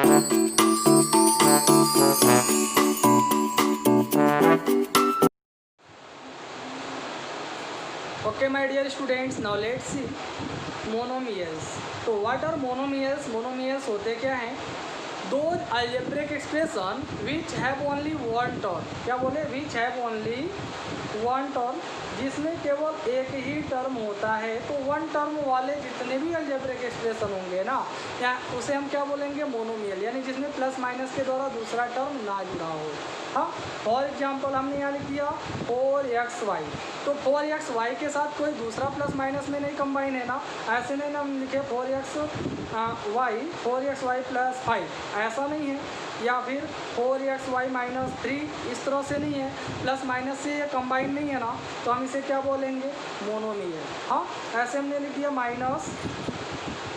Okay, my dear students, now let's see monomials. तो what are monomials? Monomials होते क्या हैं? Those algebraic expression which have only one term. क्या बोले? Which have only one term, जिसमें केवल एक ही टर्म होता है। तो वन टर्म वाले जितने भी अलजेब्रिक एक्सप्रेशन होंगे ना, या उसे हम क्या बोलेंगे? मोनोमियल, यानी जिसमें प्लस माइनस के द्वारा दूसरा टर्म ना जुड़ा हो। हाँ, फॉर एग्जाम्पल हमने यहाँ लिख दिया 4xy, तो 4xy के साथ कोई दूसरा प्लस माइनस में नहीं कंबाइन है ना, ऐसे नहीं ना हम लिखे 4xy प्लस 5, ऐसा नहीं है। या फिर 4xy माइनस 3, इस तरह से नहीं है, प्लस माइनस से ये कंबाइन नहीं है ना, तो हम इसे क्या बोलेंगे? मोनोमियल। हाँ, ऐसे हमने लिख दिया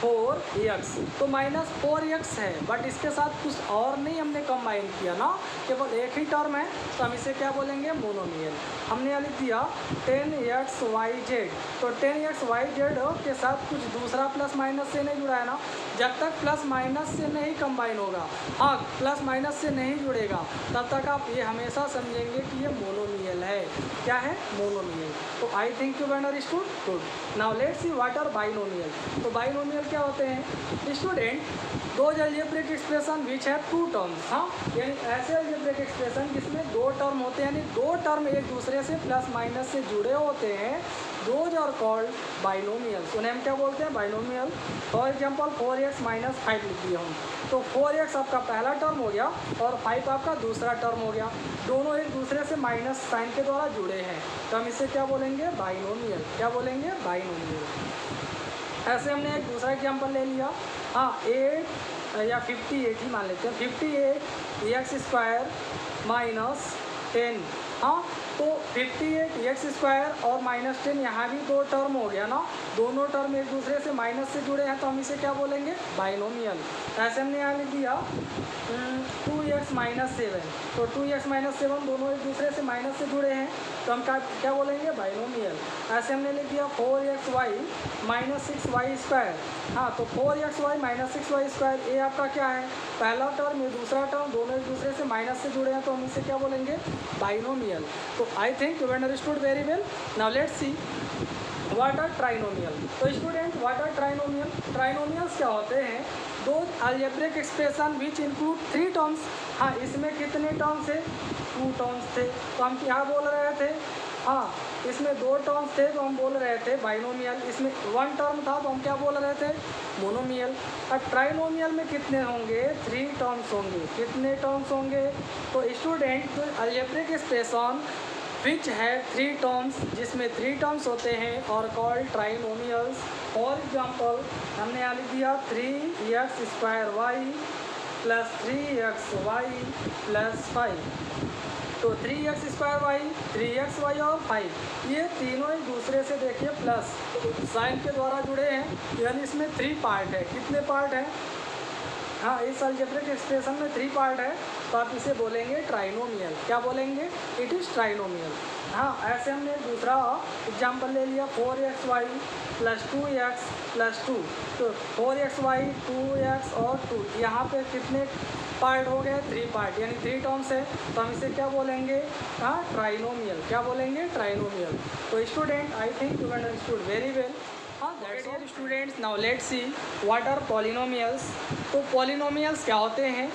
-4x, तो -4x है, बट इसके साथ कुछ और नहीं हमने कंबाइन किया ना, केवल एक ही टर्म है, तो हम इसे क्या बोलेंगे? मोनोमियल। हमने यहाँ लिख दिया 10xyz, तो 10xyz के साथ कुछ दूसरा प्लस माइनस से नहीं जुड़ा है ना, जब तक प्लस माइनस से नहीं कंबाइन होगा, हाँ प्लस माइनस से नहीं जुड़ेगा, तब तक आप ये हमेशा समझेंगे कि ये मोनोमियल है। क्या है? मोनोमियल। तो I think you understood. Good. Now let's see what are binomial. तो बाइनोमियल क्या होते हैं student? Those algebraic expression which have two terms. हाँ, यानी ऐसे अलजेब्रिक एक्सप्रेशन जिसमें दो टर्म होते हैं, यानी दो टर्म एक दूसरे से प्लस माइनस से जुड़े होते हैं, दोज आर कॉल्ड बाइनोमियल्स। उन्हें हम क्या बोलते हैं? Binomial. For example 4x minus 5 लिख दिया हम, तो 4x आपका पहला टर्म हो गया और 5 आपका दूसरा टर्म हो गया, दोनों एक दूसरे से माइनस साइन के द्वारा जुड़े हैं, तो हम इसे क्या बोलेंगे? बाइनोमियल। क्या बोलेंगे? बाइनोमियल। ऐसे हमने एक दूसरा एग्जाम्पल ले लिया, हाँ 8 या 58 ही मान लेते हैं, 58x² माइनस 10। हाँ, तो 58x² और -10, यहाँ भी दो टर्म हो गया ना, दोनों टर्म एक दूसरे से माइनस से जुड़े हैं, तो हम इसे क्या बोलेंगे? बाइनोमियल। ऐसे हमने यहाँ लिख दिया 2x माइनस 7, तो 2x माइनस 7 दोनों एक दूसरे से माइनस से जुड़े हैं, तो हम क्या बोलेंगे? बाइनोमियल। ऐसे हमने लिख दिया 4xy माइनस 6y²। हाँ, तो 4xy माइनस 6y², ये आपका क्या है? पहला टर्म, ये दूसरा टर्म, दोनों एक दूसरे से माइनस से जुड़े हैं, तो हम इसे क्या बोलेंगे? बाइनोमियल। तो I think you understood very well. Now let's see what are trinomial. तो student, what are trinomial? Trinomials क्या होते हैं? दो algebraic expression which include 3 terms. हाँ, इसमें कितने टर्म्स थे? 2 टर्म्स थे, तो हम क्या बोल रहे थे? हाँ, इसमें 2 टर्म्स थे, तो हम बोल रहे थे बाइनोमियल। इसमें 1 टर्म था, तो हम क्या बोल रहे थे? मोनोमियल। अब ट्राइनोमियल में कितने होंगे? 3 टर्म्स होंगे। कितने टर्म्स होंगे? तो स्टूडेंट, अलजेब्रिक एक्सप्रेशन विच है 3 टर्म्स, जिसमें 3 टर्म्स होते हैं और कॉल्ड ट्राइनोमियल्स। फॉर एग्जाम्पल हमने यहाँ लिख दिया 3x² प्लस 3xy प्लस 5, तो 3x² 3xy और 5, ये तीनों एक दूसरे से देखिए प्लस साइन के द्वारा जुड़े हैं, यानी इसमें 3 पार्ट है। कितने पार्ट हैं? हाँ, इस अलजेब्रिक एक्सप्रेशन में 3 पार्ट है, तो आप इसे बोलेंगे ट्राइनोमियल। क्या बोलेंगे? It is trinomial. हाँ, ऐसे हमने दूसरा एग्जाम्पल ले लिया 4xy प्लस 2x प्लस 2, तो 4xy 2x और 2, यहाँ पे कितने पार्ट हो गए? 3 पार्ट, यानी 3 टर्म्स है, तो हम इसे क्या बोलेंगे? हाँ, ट्राइनोमियल। क्या बोलेंगे? ट्राइनोमियल। तो student, I think you understood very well. हाँ, that's all students. Now let's see what are polynomials. तो पॉलिनोमियल्स क्या होते हैं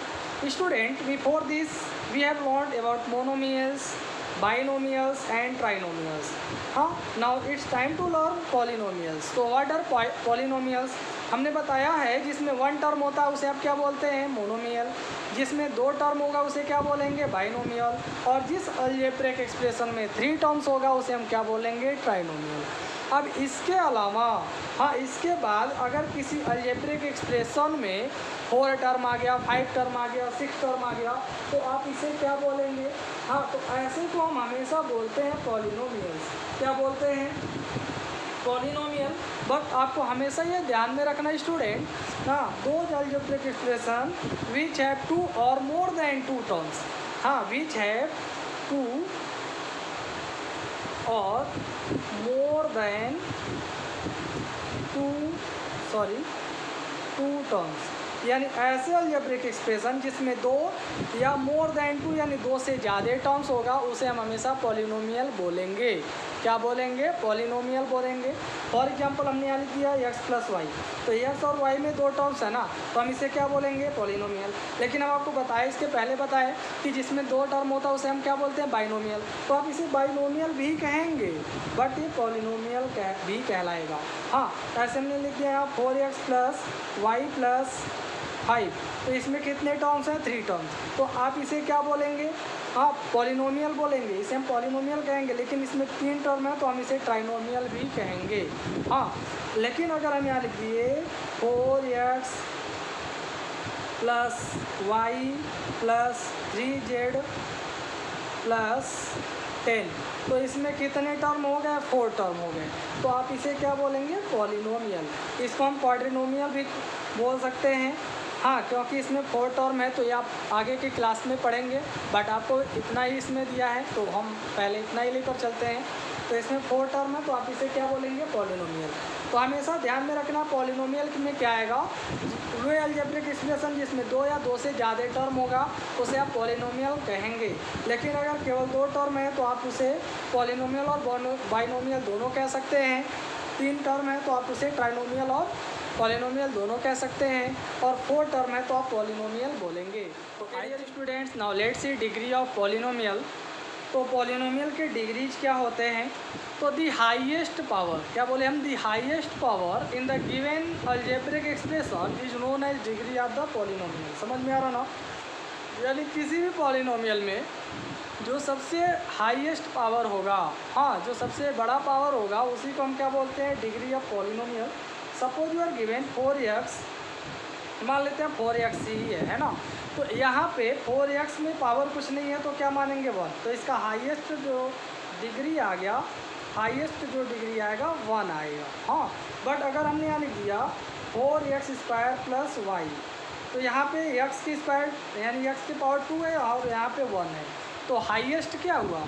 student? Before this we have learned about monomials, binomials and trinomials. हाँ, now it's time to learn polynomials. तो what are polynomials? हमने बताया है जिसमें 1 टर्म होता है उसे आप क्या बोलते हैं? मोनोमियल। जिसमें 2 टर्म होगा उसे क्या बोलेंगे? बाइनोमियल। और जिस अलजेब्रिक एक्सप्रेशन में 3 टर्म्स होगा उसे हम क्या बोलेंगे? ट्राइनोमियल। अब इसके अलावा, हाँ, इसके बाद अगर किसी अलजेब्रिक एक्सप्रेशन में 4 टर्म आ गया, 5 टर्म आ गया, 6 टर्म आ गया, तो आप इसे क्या बोलेंगे? हाँ, तो ऐसे को हम हमेशा बोलते हैं पॉलिनोमियल्स। क्या बोलते हैं? पॉलिनोमियल। बट आपको हमेशा ये ध्यान में रखना स्टूडेंट, हाँ, those algebraic expression which have 2 और मोर देन 2 टर्म्स। हाँ, विच हैव 2 और more than 2 टर्म्स। यानी ऐसे अलजेब्रिक एक्सप्रेशन जिसमें 2 या मोर देन 2 यानी 2 से ज़्यादा टर्म्स होगा उसे हम हमेशा पॉलिनोमियल बोलेंगे। क्या बोलेंगे? पॉलिनोमियल बोलेंगे। फॉर एग्जांपल हमने यहाँ लिख दिया x प्लस वाई, तो x और y में 2 टर्म्स है ना, तो हम इसे क्या बोलेंगे? पॉलिनोमियल। लेकिन हम आपको बताएं, इसके पहले बताएं कि जिसमें 2 टर्म होता है उसे हम क्या बोलते हैं? बाइनोमियल। तो आप इसे बाइनोमियल भी कहेंगे बट ये पॉलिनोमियल भी कहलाएगा। हाँ, ऐसे हमने लिख दिया यहाँ 4x प्लस वाई प्लस 5, तो इसमें कितने टर्म्स हैं? 3 टर्म्स। तो आप इसे क्या बोलेंगे? हाँ, पॉलिनोमियल बोलेंगे, इसे हम पॉलिनोमियल कहेंगे। लेकिन इसमें 3 टर्म है तो हम इसे ट्राइनोमियल भी कहेंगे। हाँ, लेकिन अगर हम यहाँ लिख दिए 4x plus Y plus 3z plus 10, तो इसमें कितने टर्म हो गए? 4 टर्म हो गए। तो आप इसे क्या बोलेंगे? पॉलिनोमियल। इसको हम क्वाड्रिनोमियल भी बोल सकते हैं। हाँ, क्योंकि इसमें 4 टर्म है तो ये आप आगे की क्लास में पढ़ेंगे, बट आपको इतना ही इसमें दिया है तो हम पहले इतना ही लेकर चलते हैं। तो इसमें 4 टर्म है तो आप इसे क्या बोलेंगे? पॉलिनोमियल। तो हमेशा ध्यान में रखना, पॉलिनोमियल में क्या आएगा? वो अलजेब्रिक एक्सप्रेशन जिसमें 2 या 2 से ज़्यादा टर्म होगा उसे आप पॉलिनोमियल कहेंगे। लेकिन अगर केवल 2 टर्म है तो आप उसे पॉलिनोमियल और बाइनोमियल दोनों कह सकते हैं। 3 टर्म है तो आप उसे ट्राइनोमियल और पॉलिनोमियल दोनों कह सकते हैं, और 4 टर्म है तो आप पॉलिनोमियल बोलेंगे। तो dear students, now let's see degree of polynomial. तो पॉलिनोमियल के डिग्रीज क्या होते हैं? तो दी हाईएस्ट पावर, क्या बोले हम? The highest power in the given algebraic expression is known as degree of the polynomial. समझ में आ रहा ना? यानी किसी भी पॉलिनोमियल में जो सबसे हाईएस्ट पावर होगा, हाँ, जो सबसे बड़ा पावर होगा उसी को हम क्या बोलते हैं? Degree of polynomial. Suppose you are given 4x, मान लेते हैं 4x ही है ना, तो यहाँ पे 4x में पावर कुछ नहीं है तो क्या मानेंगे? 1। तो इसका हाईएस्ट जो डिग्री आ गया, हाईएस्ट जो डिग्री आएगा 1 आएगा। हाँ, बट अगर हमने यहाँ लिख दिया 4x स्क्वायर प्लस वाई, तो यहाँ पे x की स्क्वायर यानी x की पावर 2 है और यहाँ पे 1 है, तो हाईएस्ट क्या हुआ?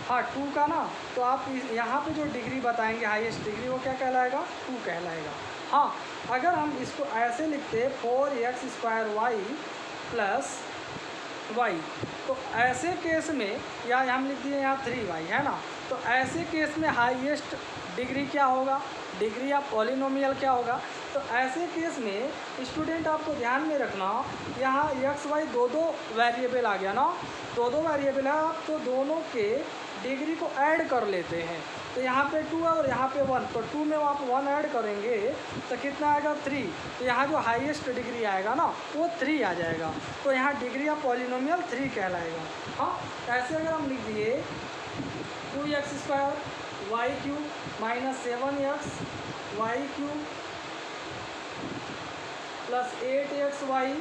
हाँ, 2 का ना। तो आप यहाँ पे जो डिग्री बताएंगे हाईएस्ट डिग्री, वो क्या कहलाएगा? 2 कहलाएगा। हाँ, अगर हम इसको ऐसे लिखते 4x square Y plus Y, तो ऐसे केस में या हम लिख दिए यहाँ 3y है ना, तो ऐसे केस में हाईएस्ट डिग्री क्या होगा? डिग्री ऑफ पॉलिनोमियल क्या होगा? तो ऐसे केस में स्टूडेंट आपको ध्यान में रखना, यहाँ x y दो वेरिएबल आ गया ना, दो वेरिएबल है, आप तो दोनों के डिग्री को ऐड कर लेते हैं। तो यहाँ पे 2 है और यहाँ पे 1, तो 2 में आप 1 ऐड करेंगे तो कितना आएगा? 3। तो यहाँ जो हाईएस्ट डिग्री आएगा ना वो 3 आ जाएगा, तो यहाँ डिग्री ऑफ पॉलिनोमियल 3 कहलाएगा। हाँ, ऐसे अगर हम लिख दिए 2x square y cube minus 7x y cube plus 8x y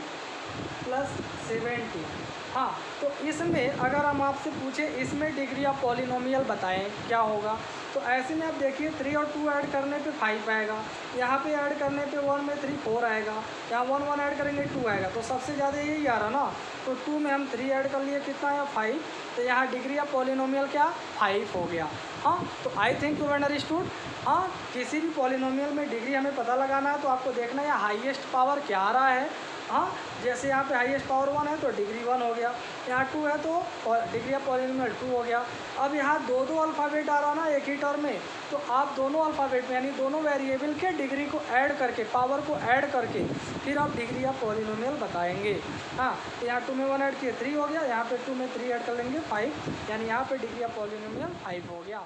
plus 70। हाँ, तो इसमें अगर हम आपसे पूछे इसमें डिग्री ऑफ पॉलिनोमियल बताएं क्या होगा, तो ऐसे में आप देखिए 3 और 2 ऐड करने पे 5 आएगा, यहाँ पे ऐड करने पे 1 में 3 4 आएगा, यहाँ 1 1 ऐड करेंगे 2 आएगा, तो सबसे ज़्यादा यही आ रहा ना। तो 2 में हम 3 ऐड कर लिए, कितना आया? 5। तो यहाँ डिग्री ऑफ पॉलिनोमियल क्या? 5 हो गया। हाँ, तो आई थिंक यू अंडरस्टूड। हाँ, किसी भी पॉलिनोमियल में डिग्री हमें पता लगाना है तो आपको देखना है हाईएस्ट पावर क्या आ रहा है। हाँ, जैसे यहाँ पे हाईएस्ट पावर 1 है तो डिग्री 1 हो गया, यहाँ 2 है तो डिग्री ऑफ पॉलिनोमियल 2 हो गया। अब यहाँ दो अल्फ़ाबेट आ रहा ना एक ही टर्म में, तो आप दोनों अल्फ़ाबेट में यानी दोनों वेरिएबल के डिग्री को ऐड करके, पावर को ऐड करके फिर आप डिग्री ऑफ पॉलिनोमियल बताएंगे। हाँ, तो यहाँ 2 में 1 ऐड किए 3 हो गया, यहाँ पे 2 में 3 ऐड कर लेंगे 5, यानी यहाँ पे डिग्री ऑफ पॉलिनोमियल 5 हो गया।